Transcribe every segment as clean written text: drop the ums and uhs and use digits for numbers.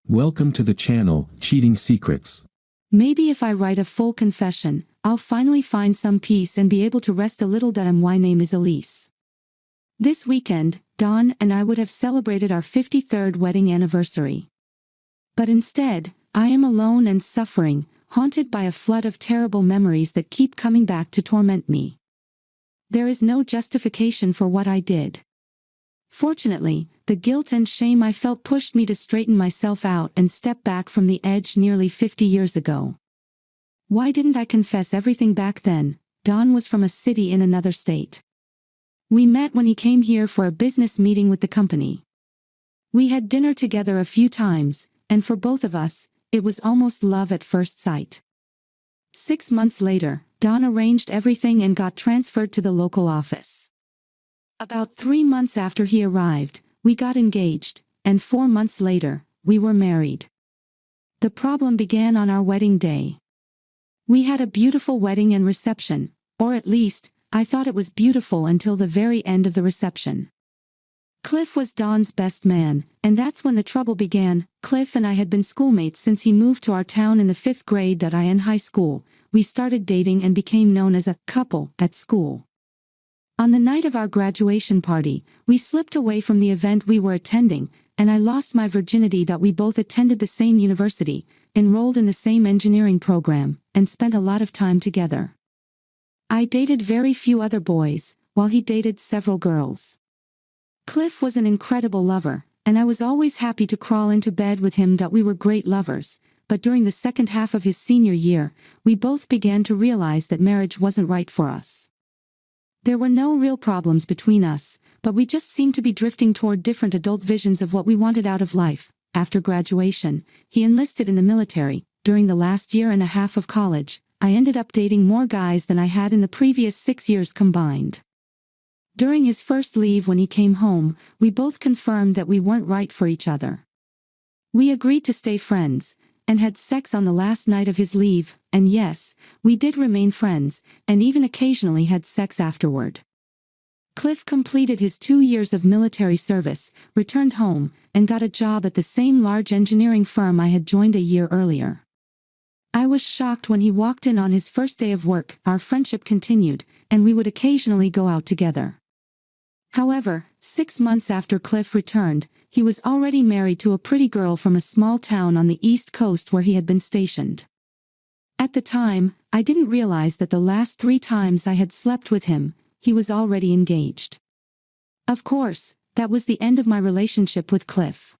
Welcome to the channel, Cheating Secrets. Maybe if I write a full confession, I'll finally find some peace and be able to rest a little. My name is Elise. This weekend, Dawn and I would have celebrated our 53rd wedding anniversary. But instead, I am alone and suffering, haunted by a flood of terrible memories that keep coming back to torment me. There is no justification for what I did. Fortunately, the guilt and shame I felt pushed me to straighten myself out and step back from the edge nearly 50 years ago. Why didn't I confess everything back then? Don was from a city in another state. We met when he came here for a business meeting with the company. We had dinner together a few times, and for both of us, it was almost love at first sight. 6 months later, Don arranged everything and got transferred to the local office. About 3 months after he arrived, we got engaged, and 4 months later, we were married. The problem began on our wedding day. We had a beautiful wedding and reception, or at least, I thought it was beautiful until the very end of the reception. Cliff was Don's best man, and that's when the trouble began. Cliff and I had been schoolmates since he moved to our town in the 5th grade. In high school, we started dating and became known as a couple at school. On the night of our graduation party, we slipped away from the event we were attending, and I lost my virginity. We both attended the same university, enrolled in the same engineering program, and spent a lot of time together. I dated very few other boys, while he dated several girls. Cliff was an incredible lover, and I was always happy to crawl into bed with him. We were great lovers, but during the second half of his senior year, we both began to realize that marriage wasn't right for us. There were no real problems between us, but we just seemed to be drifting toward different adult visions of what we wanted out of life. After graduation, he enlisted in the military. During the last year and a half of college, I ended up dating more guys than I had in the previous 6 years combined. During his first leave when he came home, we both confirmed that we weren't right for each other. We agreed to stay friends, and had sex on the last night of his leave, and yes, we did remain friends, and even occasionally had sex afterward. Cliff completed his 2 years of military service, returned home, and got a job at the same large engineering firm I had joined a year earlier. I was shocked when he walked in on his first day of work. Our friendship continued, and we would occasionally go out together. However, 6 months after Cliff returned, he was already married to a pretty girl from a small town on the East Coast where he had been stationed. At the time, I didn't realize that the last 3 times I had slept with him, he was already engaged. Of course, that was the end of my relationship with Cliff.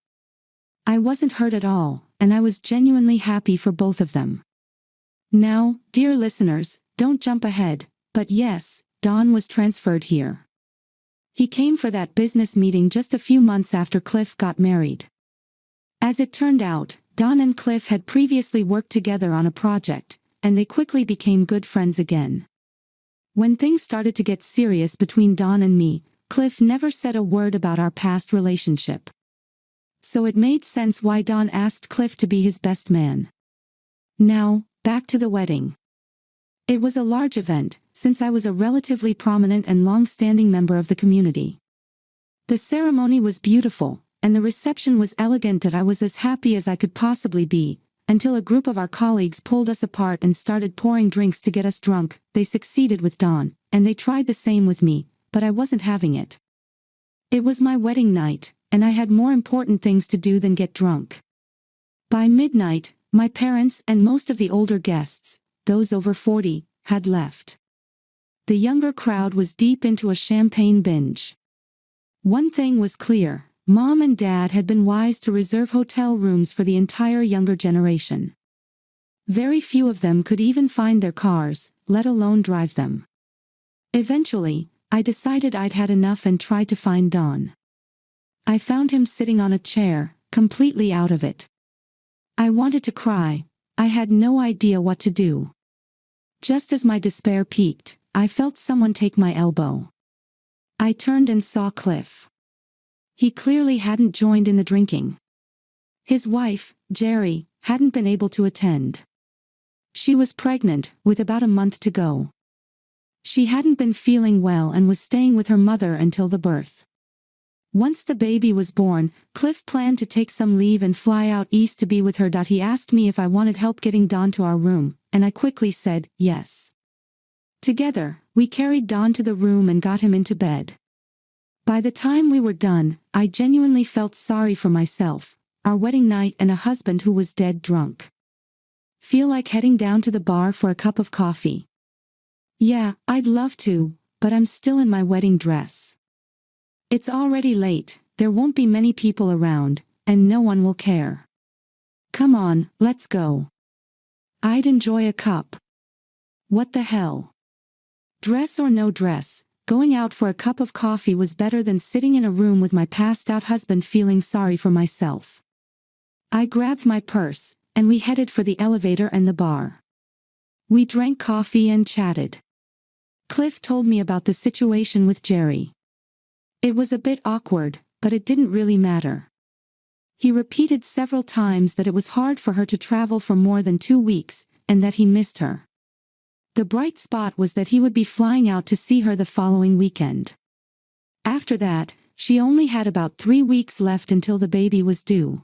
I wasn't hurt at all, and I was genuinely happy for both of them. Now, dear listeners, don't jump ahead, but yes, Don was transferred here. He came for that business meeting just a few months after Cliff got married. As it turned out, Don and Cliff had previously worked together on a project, and they quickly became good friends again. When things started to get serious between Don and me, Cliff never said a word about our past relationship. So it made sense why Don asked Cliff to be his best man. Now, back to the wedding. It was a large event, since I was a relatively prominent and long-standing member of the community. The ceremony was beautiful, and the reception was elegant. I was as happy as I could possibly be, until a group of our colleagues pulled us apart and started pouring drinks to get us drunk. They succeeded with Don, and they tried the same with me, but I wasn't having it. It was my wedding night, and I had more important things to do than get drunk. By midnight, my parents and most of the older guests, those over 40, had left. The younger crowd was deep into a champagne binge. One thing was clear: Mom and Dad had been wise to reserve hotel rooms for the entire younger generation. Very few of them could even find their cars, let alone drive them. Eventually, I decided I'd had enough and tried to find Don. I found him sitting on a chair, completely out of it. I wanted to cry. I had no idea what to do. Just as my despair peaked, I felt someone take my elbow. I turned and saw Cliff. He clearly hadn't joined in the drinking. His wife, Jerry, hadn't been able to attend. She was pregnant, with about a month to go. She hadn't been feeling well and was staying with her mother until the birth. Once the baby was born, Cliff planned to take some leave and fly out east to be with her. He asked me if I wanted help getting Dawn to our room, and I quickly said, yes. Together, we carried Dawn to the room and got him into bed. By the time we were done, I genuinely felt sorry for myself, our wedding night, and a husband who was dead drunk. Feel like heading down to the bar for a cup of coffee? Yeah, I'd love to, but I'm still in my wedding dress. It's already late, there won't be many people around, and no one will care. Come on, let's go. I'd enjoy a cup. What the hell? Dress or no dress, going out for a cup of coffee was better than sitting in a room with my passed-out husband feeling sorry for myself. I grabbed my purse, and we headed for the elevator and the bar. We drank coffee and chatted. Cliff told me about the situation with Jerry. It was a bit awkward, but it didn't really matter. He repeated several times that it was hard for her to travel for more than 2 weeks, and that he missed her. The bright spot was that he would be flying out to see her the following weekend. After that, she only had about 3 weeks left until the baby was due.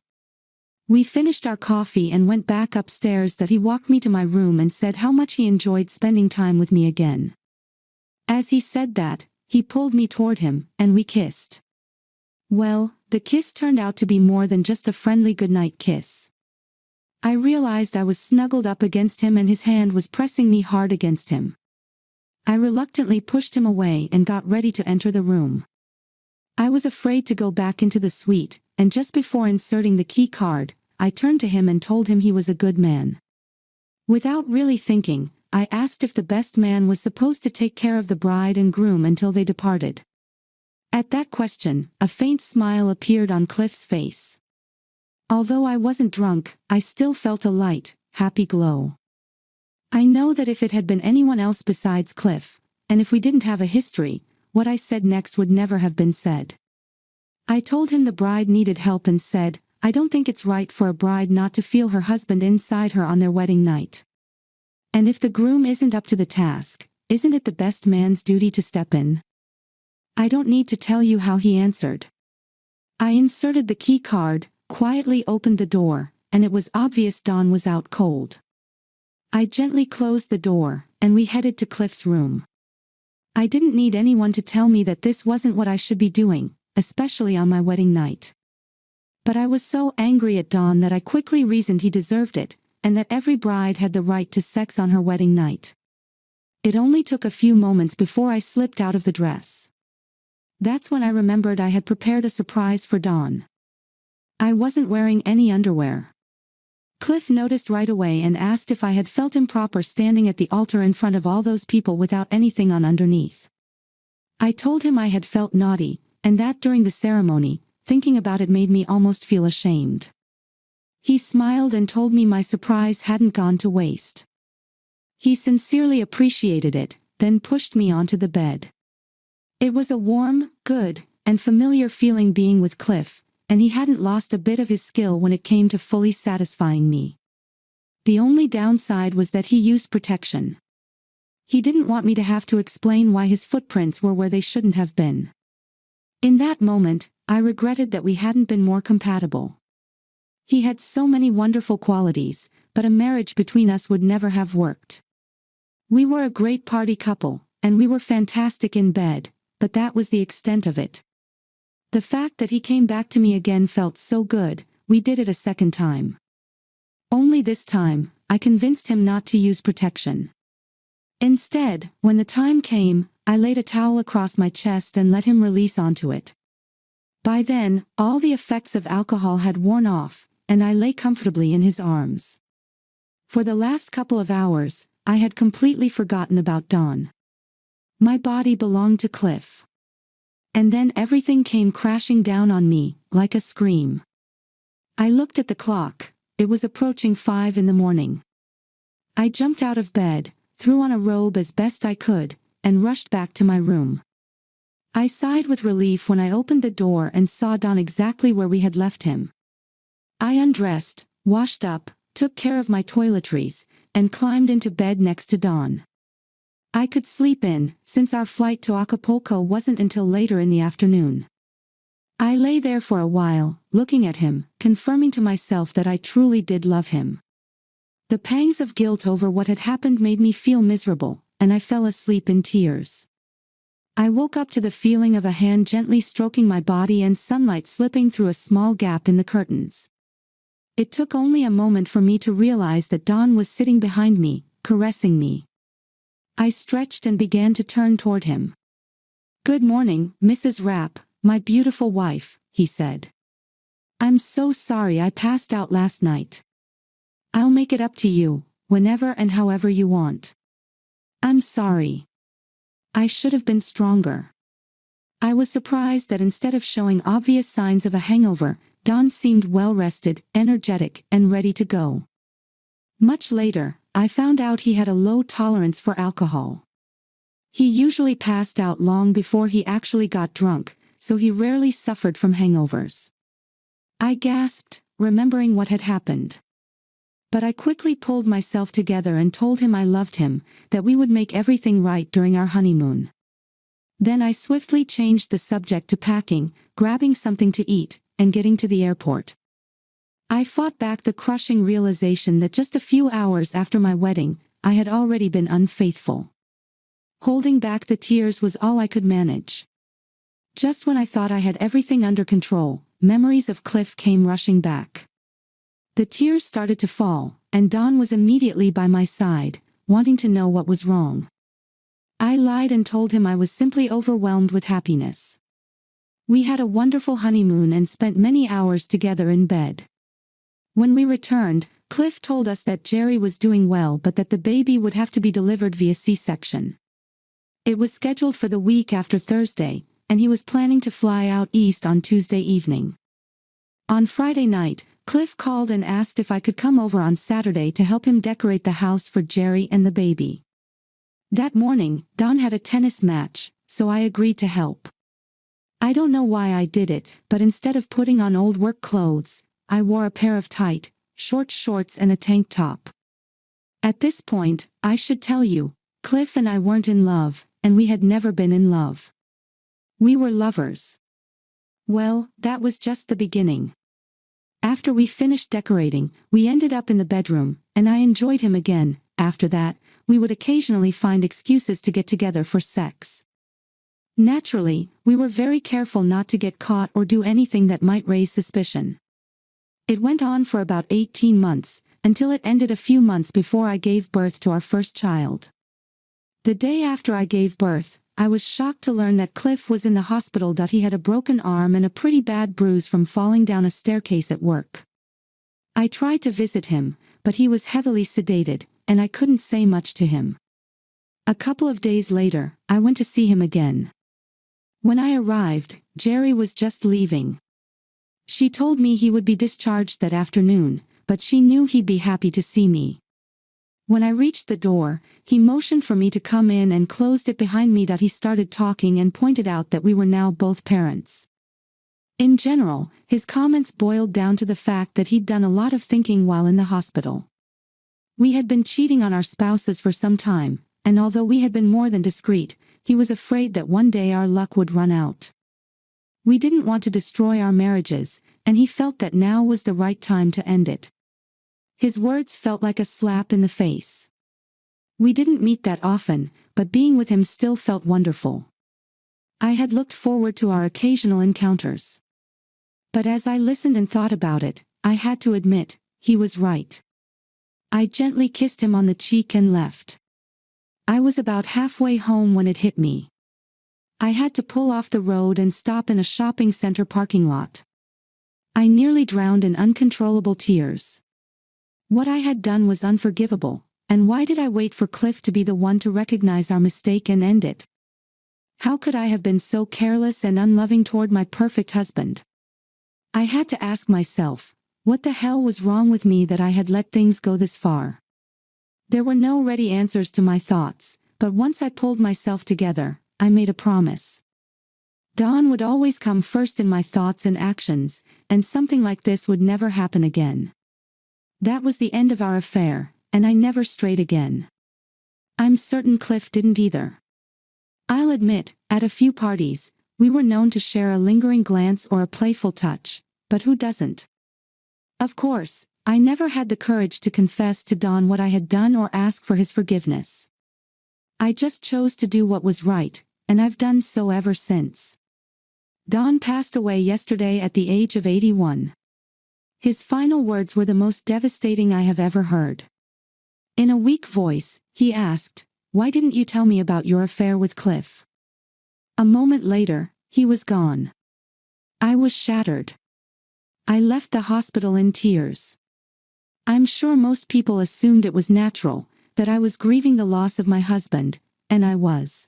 We finished our coffee and went back upstairs. He walked me to my room and said how much he enjoyed spending time with me again. As he said that, he pulled me toward him, and we kissed. Well, the kiss turned out to be more than just a friendly goodnight kiss. I realized I was snuggled up against him and his hand was pressing me hard against him. I reluctantly pushed him away and got ready to enter the room. I was afraid to go back into the suite, and just before inserting the key card, I turned to him and told him he was a good man. Without really thinking, I asked if the best man was supposed to take care of the bride and groom until they departed. At that question, a faint smile appeared on Cliff's face. Although I wasn't drunk, I still felt a light, happy glow. I know that if it had been anyone else besides Cliff, and if we didn't have a history, what I said next would never have been said. I told him the bride needed help and said, I don't think it's right for a bride not to feel her husband inside her on their wedding night. And if the groom isn't up to the task, isn't it the best man's duty to step in? I don't need to tell you how he answered. I inserted the key card, quietly opened the door, and it was obvious Dawn was out cold. I gently closed the door, and we headed to Cliff's room. I didn't need anyone to tell me that this wasn't what I should be doing, especially on my wedding night. But I was so angry at Dawn that I quickly reasoned he deserved it, and that every bride had the right to sex on her wedding night. It only took a few moments before I slipped out of the dress. That's when I remembered I had prepared a surprise for Dawn. I wasn't wearing any underwear. Cliff noticed right away and asked if I had felt improper standing at the altar in front of all those people without anything on underneath. I told him I had felt naughty, and that during the ceremony, thinking about it made me almost feel ashamed. He smiled and told me my surprise hadn't gone to waste. He sincerely appreciated it, then pushed me onto the bed. It was a warm, good, and familiar feeling being with Cliff, and he hadn't lost a bit of his skill when it came to fully satisfying me. The only downside was that he used protection. He didn't want me to have to explain why his footprints were where they shouldn't have been. In that moment, I regretted that we hadn't been more compatible. He had so many wonderful qualities, but a marriage between us would never have worked. We were a great party couple, and we were fantastic in bed, but that was the extent of it. The fact that he came back to me again felt so good, we did it a second time. Only this time, I convinced him not to use protection. Instead, when the time came, I laid a towel across my chest and let him release onto it. By then, all the effects of alcohol had worn off, and I lay comfortably in his arms. For the last couple of hours, I had completely forgotten about Dawn. My body belonged to Cliff. And then everything came crashing down on me, like a scream. I looked at the clock, it was approaching 5 in the morning. I jumped out of bed, threw on a robe as best I could, and rushed back to my room. I sighed with relief when I opened the door and saw Dawn exactly where we had left him. I undressed, washed up, took care of my toiletries, and climbed into bed next to Dawn. I could sleep in, since our flight to Acapulco wasn't until later in the afternoon. I lay there for a while, looking at him, confirming to myself that I truly did love him. The pangs of guilt over what had happened made me feel miserable, and I fell asleep in tears. I woke up to the feeling of a hand gently stroking my body and sunlight slipping through a small gap in the curtains. It took only a moment for me to realize that Don was sitting behind me, caressing me. I stretched and began to turn toward him. "Good morning, Mrs. Rapp, my beautiful wife," he said. "I'm so sorry I passed out last night. I'll make it up to you, whenever and however you want. I'm sorry. I should have been stronger." I was surprised that instead of showing obvious signs of a hangover, Don seemed well-rested, energetic, and ready to go. Much later, I found out he had a low tolerance for alcohol. He usually passed out long before he actually got drunk, so he rarely suffered from hangovers. I gasped, remembering what had happened. But I quickly pulled myself together and told him I loved him, that we would make everything right during our honeymoon. Then I swiftly changed the subject to packing, grabbing something to eat, and getting to the airport. I fought back the crushing realization that just a few hours after my wedding, I had already been unfaithful. Holding back the tears was all I could manage. Just when I thought I had everything under control, memories of Cliff came rushing back. The tears started to fall, and Don was immediately by my side, wanting to know what was wrong. I lied and told him I was simply overwhelmed with happiness. We had a wonderful honeymoon and spent many hours together in bed. When we returned, Cliff told us that Jerry was doing well but that the baby would have to be delivered via C-section. It was scheduled for the week after Thursday, and he was planning to fly out east on Tuesday evening. On Friday night, Cliff called and asked if I could come over on Saturday to help him decorate the house for Jerry and the baby. That morning, Don had a tennis match, so I agreed to help. I don't know why I did it, but instead of putting on old work clothes, I wore a pair of tight, short shorts and a tank top. At this point, I should tell you, Cliff and I weren't in love, and we had never been in love. We were lovers. Well, that was just the beginning. After we finished decorating, we ended up in the bedroom, and I enjoyed him again. After that, we would occasionally find excuses to get together for sex. Naturally, we were very careful not to get caught or do anything that might raise suspicion. It went on for about 18 months, until it ended a few months before I gave birth to our first child. The day after I gave birth, I was shocked to learn that Cliff was in the hospital. He had a broken arm and a pretty bad bruise from falling down a staircase at work. I tried to visit him, but he was heavily sedated, and I couldn't say much to him. A couple of days later, I went to see him again. When I arrived, Jerry was just leaving. She told me he would be discharged that afternoon, but she knew he'd be happy to see me. When I reached the door, he motioned for me to come in and closed it behind me. He started talking and pointed out that we were now both parents. In general, his comments boiled down to the fact that he'd done a lot of thinking while in the hospital. We had been cheating on our spouses for some time, and although we had been more than discreet, he was afraid that one day our luck would run out. We didn't want to destroy our marriages, and he felt that now was the right time to end it. His words felt like a slap in the face. We didn't meet that often, but being with him still felt wonderful. I had looked forward to our occasional encounters. But as I listened and thought about it, I had to admit, he was right. I gently kissed him on the cheek and left. I was about halfway home when it hit me. I had to pull off the road and stop in a shopping center parking lot. I nearly drowned in uncontrollable tears. What I had done was unforgivable, and why did I wait for Cliff to be the one to recognize our mistake and end it? How could I have been so careless and unloving toward my perfect husband? I had to ask myself, what the hell was wrong with me that I had let things go this far? There were no ready answers to my thoughts, but once I pulled myself together, I made a promise. Don would always come first in my thoughts and actions, and something like this would never happen again. That was the end of our affair, and I never strayed again. I'm certain Cliff didn't either. I'll admit, at a few parties, We were known to share a lingering glance or a playful touch, but who doesn't? Of course, I never had the courage to confess to Don what I had done or ask for his forgiveness. I just chose to do what was right, and I've done so ever since. Don passed away yesterday at the age of 81. His final words were the most devastating I have ever heard. In a weak voice, he asked, "Why didn't you tell me about your affair with Cliff?" A moment later, he was gone. I was shattered. I left the hospital in tears. I'm sure most people assumed it was natural, that I was grieving the loss of my husband, and I was.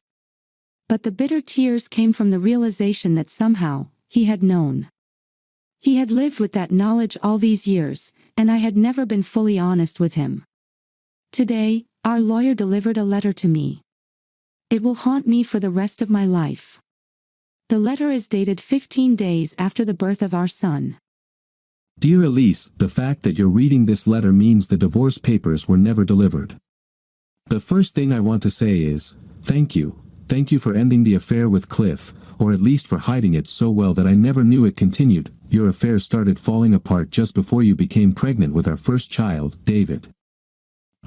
But the bitter tears came from the realization that somehow, he had known. He had lived with that knowledge all these years, and I had never been fully honest with him. Today, our lawyer delivered a letter to me. It will haunt me for the rest of my life. The letter is dated 15 days after the birth of our son. Dear Elise, the fact that you're reading this letter means the divorce papers were never delivered. The first thing I want to say is, thank you. Thank you for ending the affair with Cliff, or at least for hiding it so well that I never knew it continued. Your affair started falling apart just before you became pregnant with our first child, David.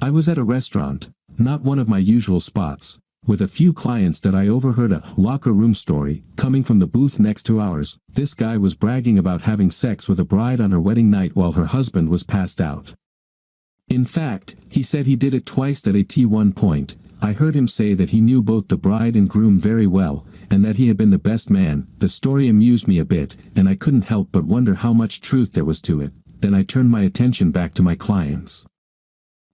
I was at a restaurant, not one of my usual spots, with a few clients that I overheard a locker room story coming from the booth next to ours. This guy was bragging about having sex with a bride on her wedding night while her husband was passed out. In fact, he said he did it twice at one point. I heard him say that he knew both the bride and groom very well, and that he had been the best man. The story amused me a bit, and I couldn't help but wonder how much truth there was to it. Then I turned my attention back to my clients.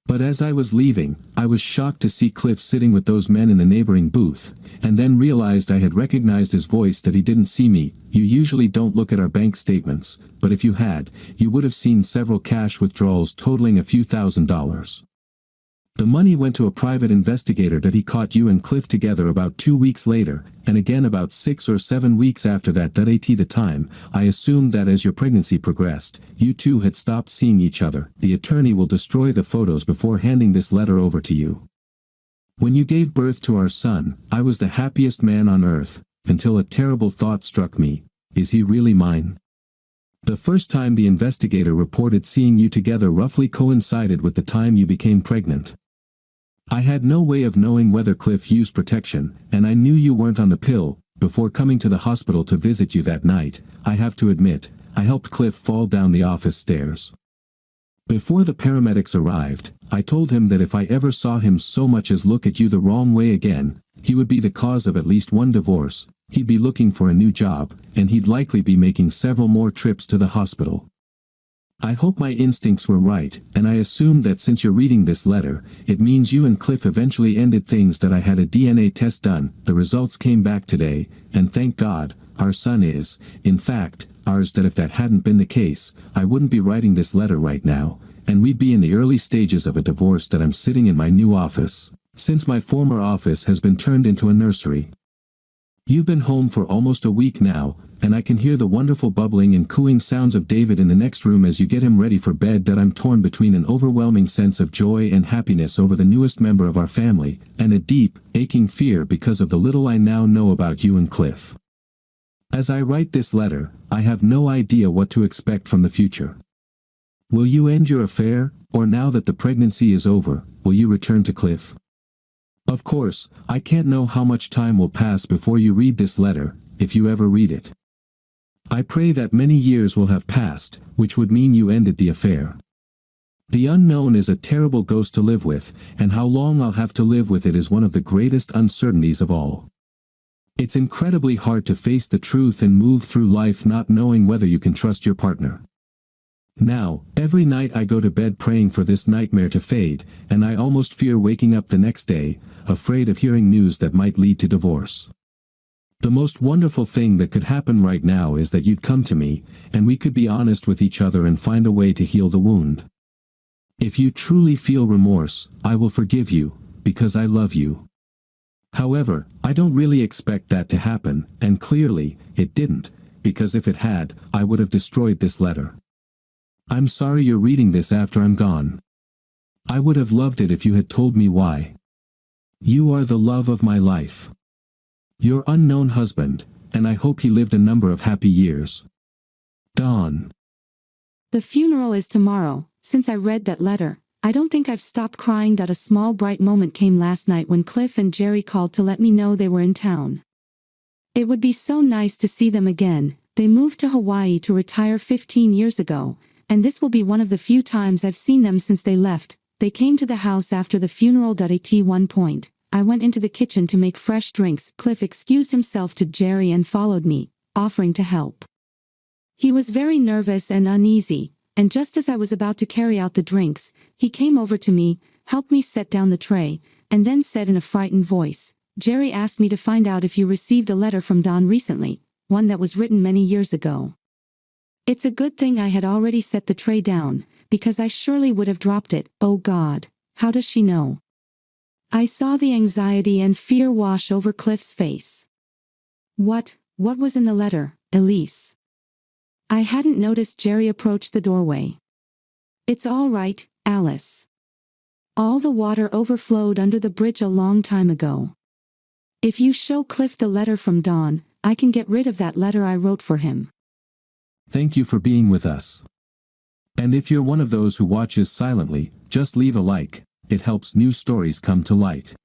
But as I was leaving, I was shocked to see Cliff sitting with those men in the neighboring booth, and then realized I had recognized his voice that he didn't see me. You usually don't look at our bank statements, but if you had, you would have seen several cash withdrawals totaling a few $1,000s. The money went to a private investigator that he caught you and Cliff together about 2 weeks later, and again about 6 or 7 weeks after that. At the time, I assumed that as your pregnancy progressed, you two had stopped seeing each other. The attorney will destroy the photos before handing this letter over to you. When you gave birth to our son, I was the happiest man on earth, until a terrible thought struck me. Is he really mine? The first time the investigator reported seeing you together roughly coincided with the time you became pregnant. I had no way of knowing whether Cliff used protection, and I knew you weren't on the pill. Before coming to the hospital to visit you that night, I have to admit, I helped Cliff fall down the office stairs. Before the paramedics arrived, I told him that if I ever saw him so much as look at you the wrong way again, he would be the cause of at least one divorce. He'd be looking for a new job, and he'd likely be making several more trips to the hospital. I hope my instincts were right, and I assume that since you're reading this letter, it means you and Cliff eventually ended things. That I had a DNA test done, the results came back today, and thank God, our son is, in fact, ours. That if that hadn't been the case, I wouldn't be writing this letter right now, and we'd be in the early stages of a divorce. That I'm sitting in my new office, since my former office has been turned into a nursery. You've been home for almost a week now, and I can hear the wonderful bubbling and cooing sounds of David in the next room as you get him ready for bed. That I'm torn between an overwhelming sense of joy and happiness over the newest member of our family, and a deep, aching fear because of the little I now know about you and Cliff. As I write this letter, I have no idea what to expect from the future. Will you end your affair, or now that the pregnancy is over, will you return to Cliff? Of course, I can't know how much time will pass before you read this letter, if you ever read it. I pray that many years will have passed, which would mean you ended the affair. The unknown is a terrible ghost to live with, and how long I'll have to live with it is one of the greatest uncertainties of all. It's incredibly hard to face the truth and move through life not knowing whether you can trust your partner. Now, every night I go to bed praying for this nightmare to fade, and I almost fear waking up the next day, afraid of hearing news that might lead to divorce. The most wonderful thing that could happen right now is that you'd come to me, and we could be honest with each other and find a way to heal the wound. If you truly feel remorse, I will forgive you, because I love you. However, I don't really expect that to happen, and clearly, it didn't, because if it had, I would have destroyed this letter. I'm sorry you're reading this after I'm gone. I would have loved it if you had told me why. You are the love of my life. Your unknown husband, and I hope he lived a number of happy years. Dawn. The funeral is tomorrow. Since I read that letter, I don't think I've stopped crying. A small bright moment came last night when Cliff and Jerry called to let me know they were in town. It would be so nice to see them again. They moved to Hawaii to retire 15 years ago, and this will be one of the few times I've seen them since they left. They came to the house after the funeral. At one point, I went into the kitchen to make fresh drinks. Cliff excused himself to Jerry and followed me, offering to help. He was very nervous and uneasy, and just as I was about to carry out the drinks, he came over to me, helped me set down the tray, and then said in a frightened voice, "Jerry asked me to find out if you received a letter from Don recently, one that was written many years ago." It's a good thing I had already set the tray down, because I surely would have dropped it. Oh God, how does she know? I saw the anxiety and fear wash over Cliff's face. What was in the letter, Elise? I hadn't noticed Jerry approach the doorway. "It's all right, Alice. All the water overflowed under the bridge a long time ago. If you show Cliff the letter from Don, I can get rid of that letter I wrote for him." Thank you for being with us. And if you're one of those who watches silently, just leave a like. It helps new stories come to light.